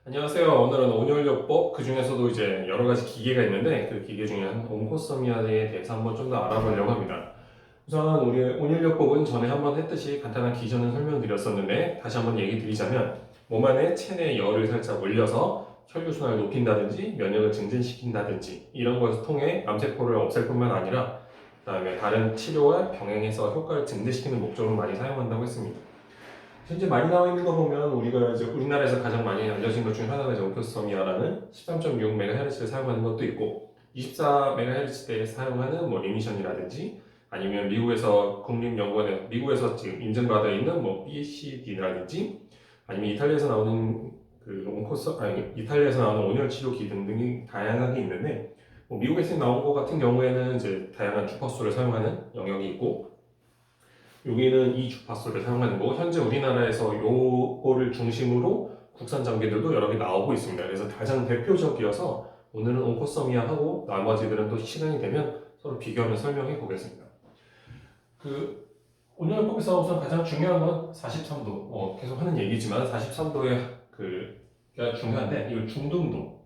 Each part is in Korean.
안녕하세요. 오늘은 온열요법 그 중에서도 이제 여러 가지 기계가 있는데 그 기계 중에 한 온코서미아에 대해서 한번 좀 더 알아보려고 합니다. 우선 우리 온열요법은 전에 한번 했듯이 간단한 기전을 설명드렸었는데 다시 한번 얘기 드리자면 몸 안에 체내 열을 살짝 올려서 혈류순환을 높인다든지 면역을 증진시킨다든지 이런 것을 통해 암세포를 없앨 뿐만 아니라 그다음에 다른 치료와 병행해서 효과를 증대시키는 목적으로 많이 사용한다고 했습니다. 현재 많이 나와 있는 거 보면 우리가 이제 우리나라에서 가장 많이 알려진 것 중에 하나가 이제 온코스미아라는 13.6MHz를 사용하는 것도 있고 24MHz대에 사용하는 뭐 리미션이라든지 아니면 미국에서 국립연구원에 미국에서 지금 인증받아 있는 뭐 BCD라든지 아니면 이탈리아에서 나오는 그 이탈리아에서 나오는 온열 치료기 등등이 다양하게 있는데 뭐 미국에서 나온 것 같은 경우에는 이제 다양한 주파수를 사용하는 영역이 있고 여기는 이 주파수를 사용하는 거고 현재 우리나라에서 요거를 중심으로 국산 장비들도 여러 개 나오고 있습니다. 그래서 가장 대표적이어서 오늘은 온코서미아하고 나머지들은 또 시간이 되면 서로 비교하면서 설명해 보겠습니다. 그 온열법에서 우선 가장 중요한 건 43도. 계속 하는 얘기지만 43도의 그가 중요한데 이걸 중등도.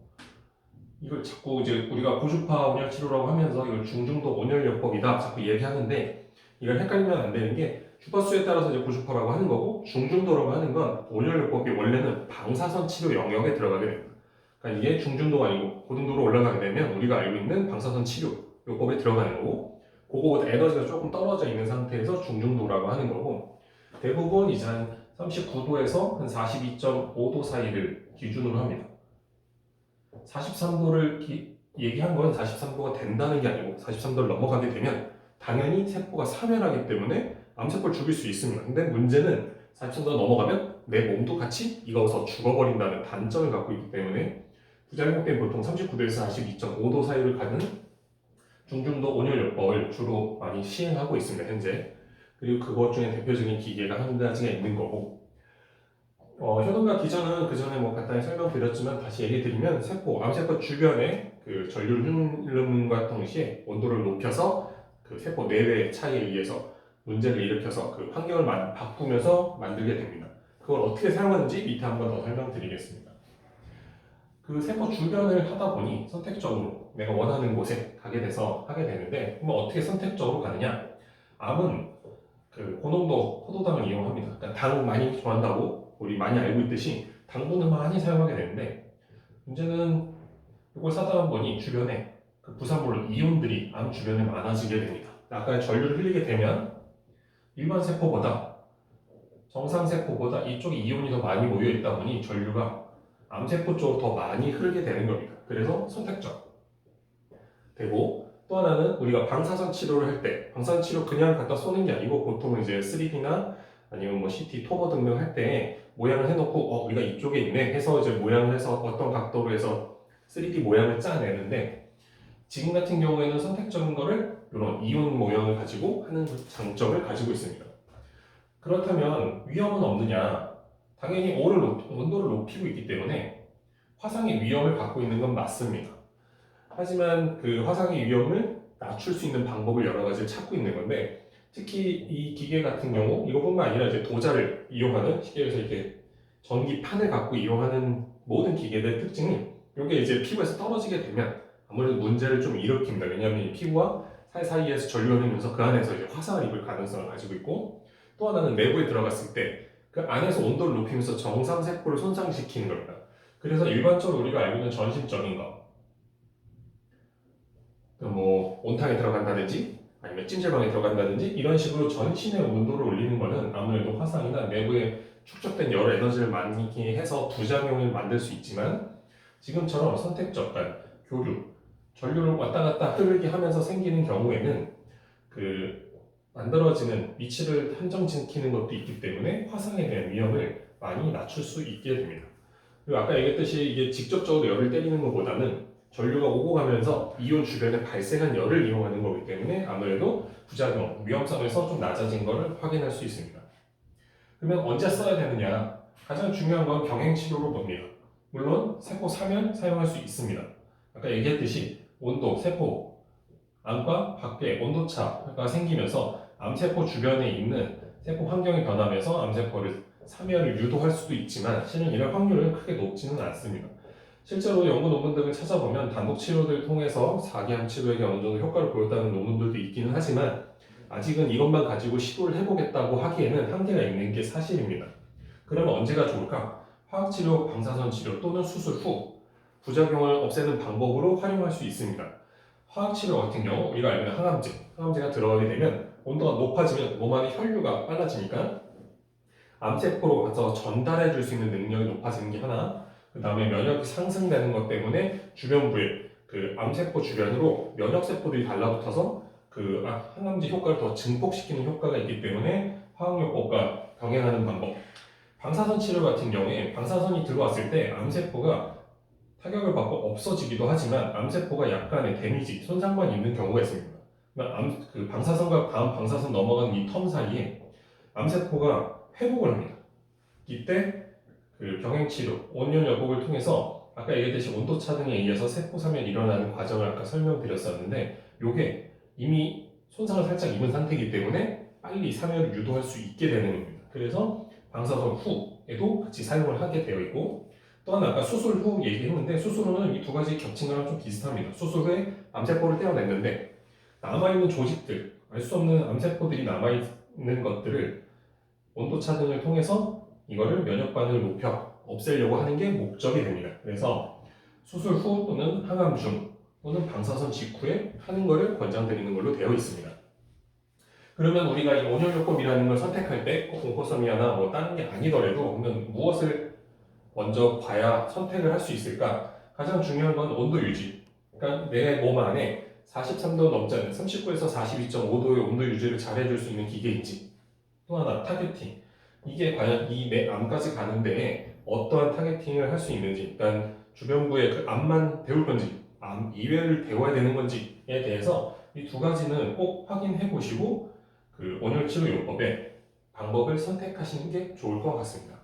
이걸 자꾸 이제 우리가 고주파 온열 치료라고 하면서 이걸 중중도 온열요법이다 자꾸 얘기하는데 이걸 헷갈리면 안 되는 게 주파수에 따라서 이제 고주파라고 하는 거고 중중도라고 하는 건 온열요법이 원래는 방사선 치료 영역에 들어가게 됩니다. 그러니까 이게 중중도가 아니고 고등도로 올라가게 되면 우리가 알고 있는 방사선 치료 요법에 들어가는 거고 그거보다 에너지가 조금 떨어져 있는 상태에서 중중도라고 하는 거고 대부분 이제 한 39도에서 한 42.5도 사이를 기준으로 합니다. 43도를 얘기한 건 43도가 된다는 게 아니고 43도를 넘어가게 되면 당연히 세포가 사멸하기 때문에 암세포를 죽일 수 있습니다. 근데 문제는 43도가 넘어가면 내 몸도 같이 익어서 죽어버린다는 단점을 갖고 있기 때문에 부작용 때문에 보통 39도에서 42.5도 사이를 가는 중중도 온열요법을 주로 많이 시행하고 있습니다. 현재. 그리고 그것 중에 대표적인 기계가 한 가지가 있는 거고 효능과 기전은 그 전에 뭐 간단히 설명드렸지만 다시 얘기 드리면 암세포 주변에 그 전류 흐름과 동시에 온도를 높여서 그 세포 내외 차이에 의해서 문제를 일으켜서 그 환경을 바꾸면서 만들게 됩니다. 그걸 어떻게 사용하는지 밑에 한번 더 설명드리겠습니다. 그 세포 주변을 하다 보니 선택적으로 내가 원하는 곳에 가게 돼서 하게 되는데 그럼 어떻게 선택적으로 가느냐? 암은 그 고농도 포도당을 이용합니다. 그러니까 당 많이 좋아한다고 우리 많이 알고 있듯이 당분을 많이 사용하게 되는데 문제는 이걸 사다 보니 주변에 그 부산물 이온들이 암 주변에 많아지게 됩니다. 아까 전류를 흘리게 되면 일반 세포보다 정상 세포보다 이쪽에 이온이 더 많이 모여 있다 보니 전류가 암세포 쪽으로 더 많이 흐르게 되는 겁니다. 그래서 선택적 되고 또 하나는 우리가 방사선 치료를 할 때 방사선 치료 그냥 갖다 쏘는 게 아니고 보통 이제 3D나 아니면 뭐 CT, 토모 등등 할 때 모양을 해놓고 우리가 이쪽에 있네 해서 이제 모양을 해서 어떤 각도로 해서 3D 모양을 짜내는데 지금 같은 경우에는 선택적인 거를 이런 이온 모양을 가지고 하는 장점을 가지고 있습니다. 그렇다면 위험은 없느냐? 당연히 온도를 높이고 있기 때문에 화상의 위험을 갖고 있는 건 맞습니다. 하지만 그 화상의 위험을 낮출 수 있는 방법을 여러 가지를 찾고 있는 건데 특히 이 기계 같은 경우 이것뿐만 아니라 이제 도자를 이용하는 기계에서 이렇게 전기판을 갖고 이용하는 모든 기계들의 특징이 이게 이제 피부에서 떨어지게 되면 아무래도 문제를 좀 일으킵니다. 왜냐하면 이 피부와 사이사이에서 전류가 흐르면서 그 안에서 이제 화상을 입을 가능성을 가지고 있고 또 하나는 내부에 들어갔을 때 그 안에서 온도를 높이면서 정상 세포를 손상시키는 겁니다. 그래서 일반적으로 우리가 알고 있는 전신적인 거 뭐 온탕에 들어간다든지 아니면 찜질방에 들어간다든지 이런 식으로 전신의 온도를 올리는 거는 아무래도 화상이나 내부에 축적된 여러 에너지를 많이 해서 부작용을 만들 수 있지만 지금처럼 선택적 교류, 전류를 왔다 갔다 흐르게 하면서 생기는 경우에는 그 만들어지는 위치를 한정시키는 것도 있기 때문에 화상에 대한 위험을 많이 낮출 수 있게 됩니다. 그리고 아까 얘기했듯이 이게 직접적으로 열을 때리는 것보다는 전류가 오고 가면서 이온 주변에 발생한 열을 이용하는 거기 때문에 아무래도 부작용, 위험성에서 좀 낮아진 것을 확인할 수 있습니다. 그러면 언제 써야 되느냐? 가장 중요한 건 병행 치료로 봅니다. 물론 세포 사면 사용할 수 있습니다. 아까 얘기했듯이 온도, 세포, 안과 밖에 온도차가 생기면서 암세포 주변에 있는 세포 환경이 변하면서 암세포를 참여를 유도할 수도 있지만 실은 이럴 확률은 크게 높지는 않습니다. 실제로 연구 논문들을 찾아보면 단독 치료를 통해서 4기암 치료에게 어느 정도 효과를 보였다는 논문들도 있기는 하지만 아직은 이것만 가지고 시도를 해보겠다고 하기에는 한계가 있는 게 사실입니다. 그러면 언제가 좋을까? 화학치료, 방사선 치료 또는 수술 후 부작용을 없애는 방법으로 활용할 수 있습니다. 화학치료 같은 경우 우리가 알고 있는 항암제가 들어가게 되면 온도가 높아지면 몸 안에 혈류가 빨라지니까 암세포로 가서 전달해 줄 수 있는 능력이 높아지는 게 하나, 그 다음에 면역이 상승되는 것 때문에 주변부에 그 암세포 주변으로 면역세포들이 달라붙어서 그 항암제 효과를 더 증폭시키는 효과가 있기 때문에 화학요법과 병행하는 방법. 방사선 치료 같은 경우에 방사선이 들어왔을 때 암세포가 타격을 받고 없어지기도 하지만 암세포가 약간의 데미지, 손상만 있는 경우가 있습니다. 그 방사선과 다음 방사선 넘어가는 이 텀 사이에 암세포가 회복을 합니다. 이때 그 병행치료, 온열 여복을 통해서 아까 얘기했듯이 온도차 등에 의해서 세포 사멸이 일어나는 과정을 아까 설명드렸었는데 이게 이미 손상을 살짝 입은 상태이기 때문에 빨리 사멸을 유도할 수 있게 되는 겁니다. 그래서 방사선 후에도 같이 사용을 하게 되어 있고 또 하나 아까 수술 후 얘기했는데 수술 후는 이 두 가지 겹친 거랑 좀 비슷합니다. 수술 후에 암세포를 떼어냈는데 남아있는 조직들, 알 수 없는 암세포들이 남아있는 것들을 온도차 등을 통해서 이거를 면역 반응을 높여 없애려고 하는 게 목적이 됩니다. 그래서 수술 후 또는 항암 중 또는 방사선 직후에 하는 것을 권장드리는 걸로 되어 있습니다. 그러면 우리가 이 온열요법이라는 걸 선택할 때 꼭 온코서미아나 뭐 다른 게 아니더라도 그러면 무엇을 먼저 봐야 선택을 할 수 있을까? 가장 중요한 건 온도 유지. 그러니까 내 몸 안에 43도 넘지 않는 39에서 42.5도의 온도 유지를 잘 해줄 수 있는 기계인지 또 하나 타겟팅. 이게 과연 이 내 암까지 가는 데에 어떠한 타겟팅을 할 수 있는지, 그러니까 주변부의 그 암만 배울 건지, 암 이외를 배워야 되는 건지에 대해서 이 두 가지는 꼭 확인해 보시고 그 온열치료 요법의 방법을 선택하시는 게 좋을 것 같습니다.